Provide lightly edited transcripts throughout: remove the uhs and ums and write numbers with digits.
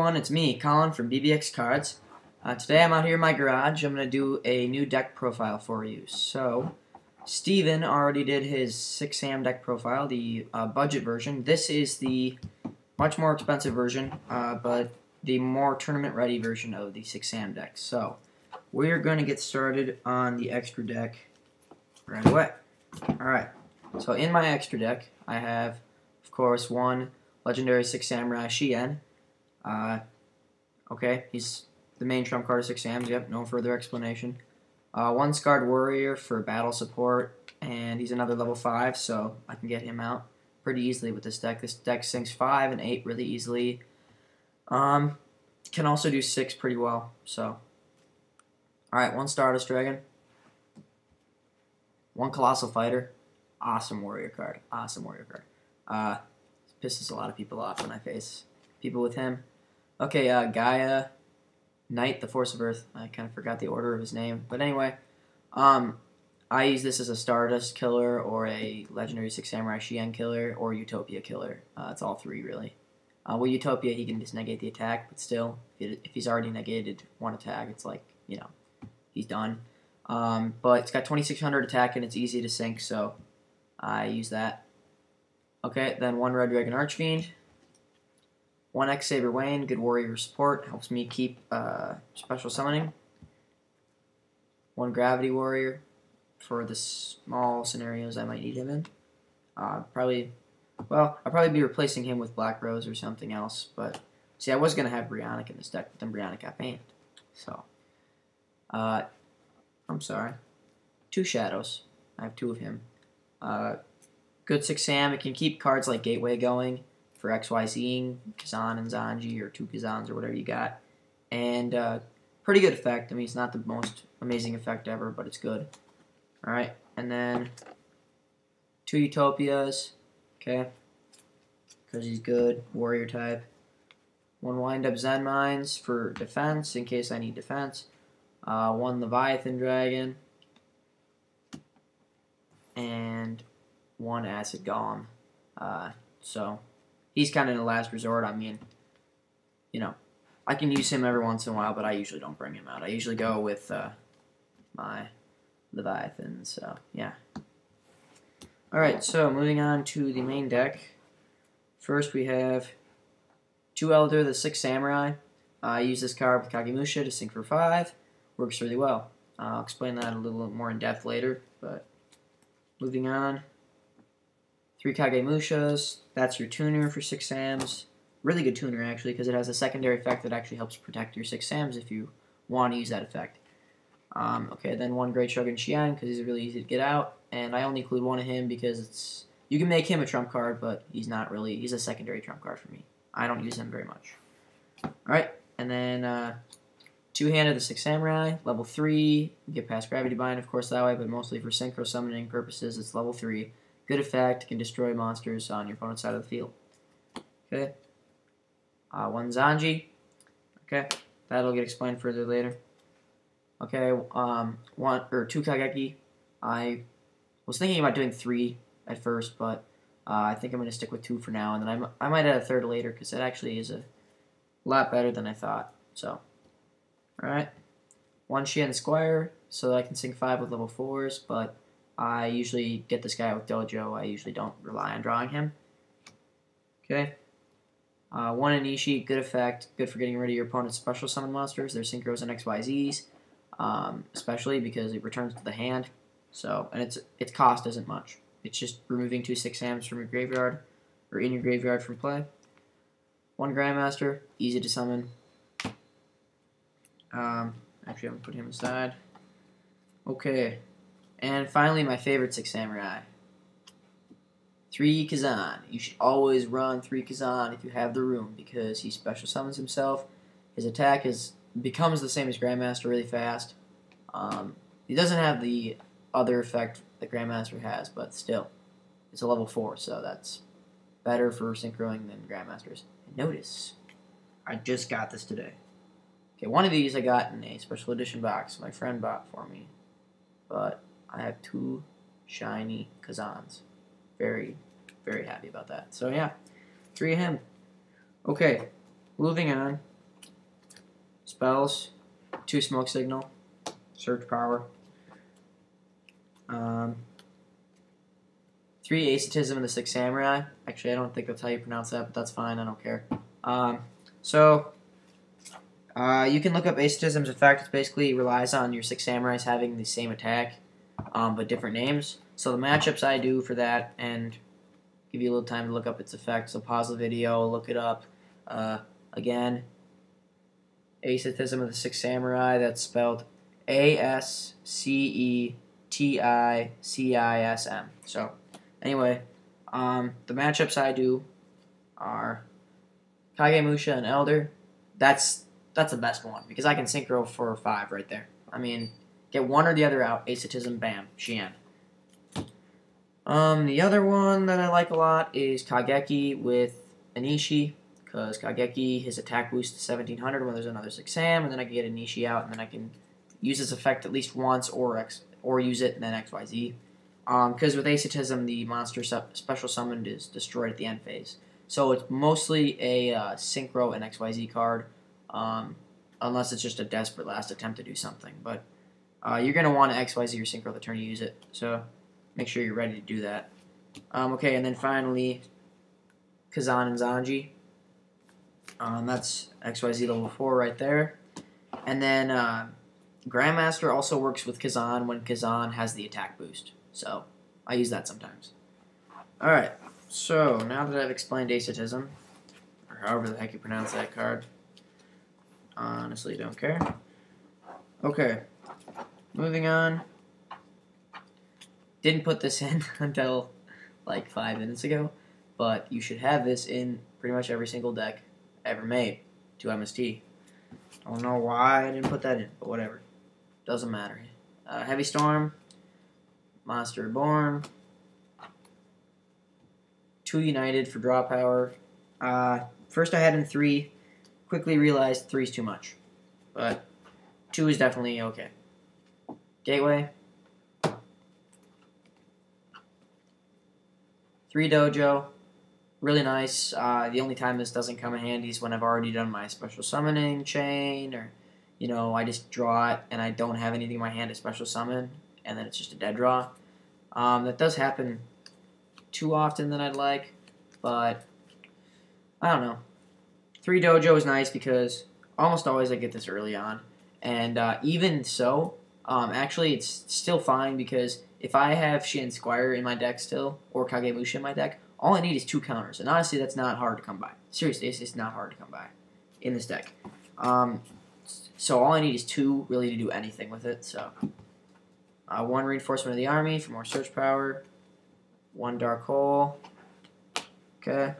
everyone, it's me, Colin from BBX Cards. Today I'm out here in my garage. I'm going to do a new deck profile for you. So, Steven already did his 6am deck profile, the budget version. This is the much more expensive version, but the more tournament-ready version of the 6am deck. So, we're going to get started on the extra deck right away. Alright, so in my extra deck, I have, of course, one legendary 6 Samurai Shien. Okay, he's the main trump card of 6 Sams, yep, no further explanation. One Scarred Warrior for battle support, and he's another level 5, so I can get him out pretty easily with this deck. This deck sinks 5 and 8 really easily. Can also do 6 pretty well, so. Alright, one Stardust Dragon. One Colossal Fighter. Awesome warrior card. Awesome warrior card. Pisses a lot of people off when I face people with him. Okay, Gaia Knight, the Force of Earth. I kind of forgot the order of his name. But anyway, I use this as a Stardust killer or a Legendary 6 Samurai Shien killer or Utopia killer. It's all three, really. With Utopia, he can just negate the attack, but still, if he's already negated one attack, it's like, you know, he's done. But it's got 2600 attack and it's easy to sink, so I use that. Okay, then one Red Dragon Archfiend. One X-Saber Wayne, good warrior support, helps me keep special summoning. One Gravity Warrior for the small scenarios I might need him in. I'll probably be replacing him with Black Rose or something else, but see, I was going to have Brionic in this deck, but then Brionic got banned. So, I'm sorry. 2 Shadows. I have 2 of him. Good 6 Sam. It can keep cards like Gateway going for XYZing, Kazan and Zanji, or 2 Kazans, or whatever you got. And pretty good effect. I mean, it's not the most amazing effect ever, but it's good. Alright, and then 2 Utopias, okay, because he's good, warrior type. One Wind-Up Zen Mines for defense, in case I need defense. One Leviathan Dragon. And one Acid Golem. So, he's kind of in the last resort. I mean, you know, I can use him every once in a while, but I usually don't bring him out. I usually go with my Leviathan, so, yeah. Alright, so moving on to the main deck. First we have 2 Elder, the 6 Samurai. I use this card with Kagemusha to sink for 5. Works really well. I'll explain that a little more in depth later, but moving on. 3 Kagemushas. That's your tuner for 6 Sams. Really good tuner, actually, because it has a secondary effect that actually helps protect your 6 Sams if you want to use that effect. Okay, then 1 Great Shogun Xian, because he's really easy to get out. And I only include 1 of him because you can make him a trump card, but he's not really, he's a secondary trump card for me. I don't use him very much. Alright, and then 2-handed the 6 Samurai, level 3. You get past Gravity Bind, of course, that way, but mostly for synchro summoning purposes, it's level 3. Good effect, can destroy monsters on your opponent's side of the field. Okay. 1 Zanji. Okay, that'll get explained further later. Okay, 2 Kageki. I was thinking about doing 3 at first, but I think I'm going to stick with 2 for now, and then I might add a 3rd later, because it actually is a lot better than I thought. So, alright. 1 Shien Squire, so that I can sink 5 with level 4s, but I usually get this guy with Dojo. I usually don't rely on drawing him. Okay. 1 Anishi, good effect, good for getting rid of your opponent's special summon monsters, their synchros and XYZs, especially because it returns to the hand. So, and its cost isn't much. It's just removing 2 6 Sams from your graveyard, or in your graveyard from play. 1 Grandmaster, easy to summon. Actually, I'm going to put him aside. Okay. And finally, my favorite 6 Samurai. 3 Kazan. You should always run 3 Kazan if you have the room, because he special summons himself. His attack becomes the same as Grandmaster really fast. He doesn't have the other effect that Grandmaster has, but still. It's a level 4, so that's better for synchroing than Grandmasters. And notice, I just got this today. Okay, one of these I got in a special edition box my friend bought for me. But I have 2 shiny Kazans. Very, very happy about that. So yeah, 3 of him. Okay, moving on. spells, 2 smoke signal, search power, 3 Acetism and the 6 Samurai. Actually, I don't think that's how you pronounce that, but that's fine. I don't care. You can look up Acetism's effect. It basically relies on your 6 Samurais having the same attack, but different names. So the matchups I do for that, and give you a little time to look up its effect. So pause the video, look it up. Again, Acetism of the 6 Samurai. That's spelled Acetism. So anyway, the matchups I do are Kagemusha and Elder. That's the best one because I can synchro for 5 right there. I mean, get one or the other out. Acetism, bam, Xian. The other one that I like a lot is Kageki with Anishi, because Kageki, his attack boost to 1700 when there's another 6 Sam, and then I can get Anishi out, and then I can use this effect at least once or use it and then XYZ. Because with Acetism, the monster special summoned is destroyed at the end phase. So it's mostly a Synchro and XYZ card, unless it's just a desperate last attempt to do something. But you're going to want to XYZ or Synchro the turn you use it, so make sure you're ready to do that. Okay, and then finally, Kazan and Zanji. That's XYZ level 4 right there. And then Grandmaster also works with Kazan when Kazan has the attack boost. So I use that sometimes. Alright, so now that I've explained Acetism, or however the heck you pronounce that card, honestly don't care. Okay, moving on. Didn't put this in until like 5 minutes ago, but you should have this in pretty much every single deck ever made to MST. I don't know why I didn't put that in, but whatever. Doesn't matter. Heavy Storm, Monster Reborn, 2 United for draw power. First I had in 3, quickly realized 3 is too much, but 2 is definitely okay. Gateway, 3 Dojo, really nice. The only time this doesn't come in handy is when I've already done my special summoning chain, or, you know, I just draw it and I don't have anything in my hand to special summon, and then it's just a dead draw. That does happen too often than I'd like, but I don't know. 3 Dojo is nice because almost always I get this early on, and even so, actually it's still fine because if I have Shin Squire in my deck still, or Kagemusha in my deck, all I need is 2 counters, and honestly that's not hard to come by. Seriously, it's not hard to come by in this deck. So all I need is 2 really to do anything with it, so 1 Reinforcement of the Army for more search power, 1 Dark Hole, okay,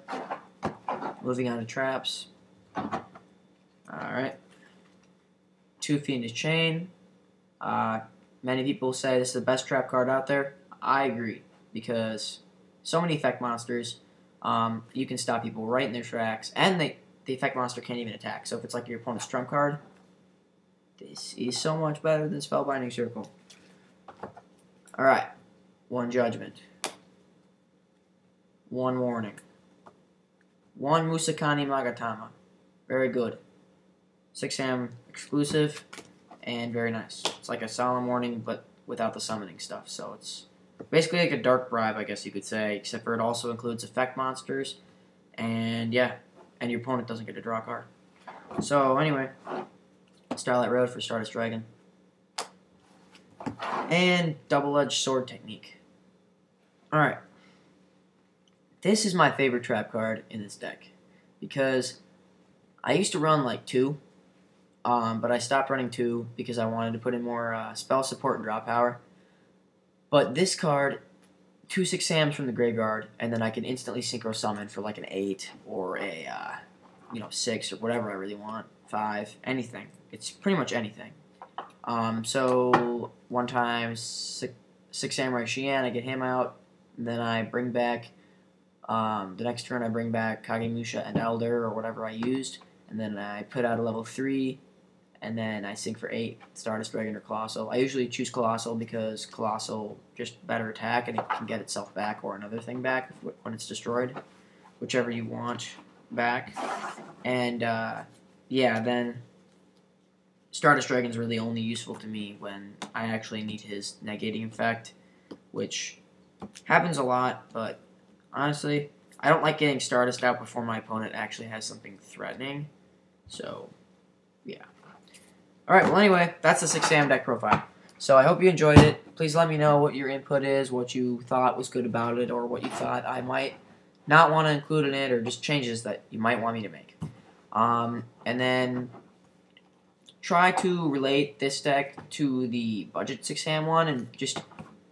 moving on to traps, alright, 2 Fiendish Chain. Many people say this is the best trap card out there. I agree, because so many effect monsters, you can stop people right in their tracks, and the effect monster can't even attack, so if it's like your opponent's trump card, this is so much better than Spellbinding Circle. Alright, 1 Judgment, 1 Warning, 1 Musakani Magatama, very good, 6am exclusive, and very nice. It's like a Solemn Warning, but without the summoning stuff, so it's basically like a Dark Bribe, I guess you could say, except for it also includes effect monsters, and yeah, and your opponent doesn't get to draw a card. So anyway, Starlight Road for Stardust Dragon. And Double-Edged Sword Technique. Alright. This is my favorite trap card in this deck, because I used to run like 2, but I stopped running 2 because I wanted to put in more spell support and draw power. But this card, 2 6-Sams from the graveyard, and then I can instantly Synchro Summon for like an 8 or a 6 or whatever I really want, 5, anything. It's pretty much anything. So one time 6 Samurai Xian, I get him out, and then I bring back the next turn I bring back Kagemusha and Elder or whatever I used, and then I put out a level 3. And then I sync for 8, Stardust Dragon or Colossal. I usually choose Colossal because Colossal just better attack and it can get itself back or another thing back when it's destroyed, whichever you want back. And yeah, then Stardust Dragon's really only useful to me when I actually need his negating effect, which happens a lot, but honestly, I don't like getting Stardust out before my opponent actually has something threatening. So, yeah. Alright, well anyway, that's the 6am deck profile. So I hope you enjoyed it. Please let me know what your input is, what you thought was good about it, or what you thought I might not want to include in it, or just changes that you might want me to make. And then try to relate this deck to the budget 6am one, and just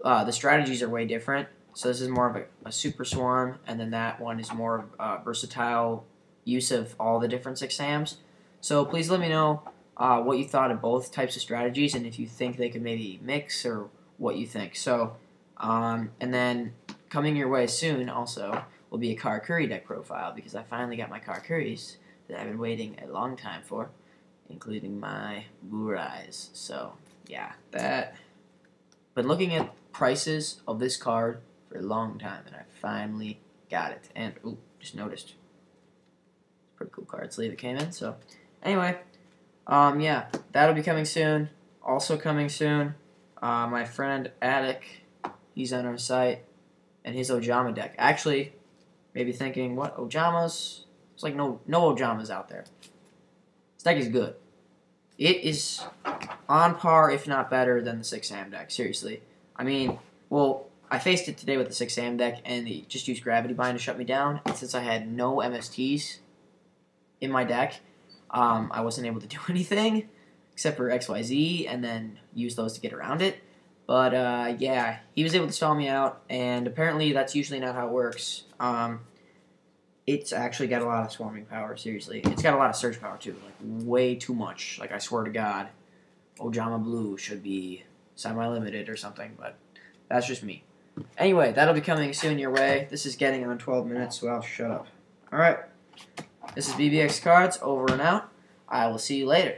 the strategies are way different. So this is more of a super swarm, and then that one is more versatile use of all the different 6ams. So please let me know what you thought of both types of strategies, and if you think they could maybe mix, or what you think. So, and then coming your way soon also will be a Karakuri deck profile, because I finally got my Karakuris that I've been waiting a long time for, including my Burais. So, yeah, that. Been looking at prices of this card for a long time, and I finally got it. And, ooh, just noticed. Pretty cool card sleeve it came in. So, anyway, yeah, that'll be coming soon. Also coming soon, my friend Attic, he's on our site, and his Ojama deck. Actually, maybe thinking, what, Ojamas? There's like no Ojamas out there. This deck is good. It is on par, if not better, than the 6am deck. Seriously. I mean, well, I faced it today with the 6am deck, and it just used Gravity Bind to shut me down. And since I had no MSTs in my deck, I wasn't able to do anything except for XYZ, and then use those to get around it. But, yeah, he was able to stall me out, and apparently that's usually not how it works. It's actually got a lot of swarming power, seriously. It's got a lot of surge power, too. Like, way too much. Like, I swear to God, Ojama Blue should be semi-limited or something, but that's just me. Anyway, that'll be coming soon your way. This is getting on 12 minutes, so I'll shut up. Alright. This is BBX Cards, over and out. I will see you later.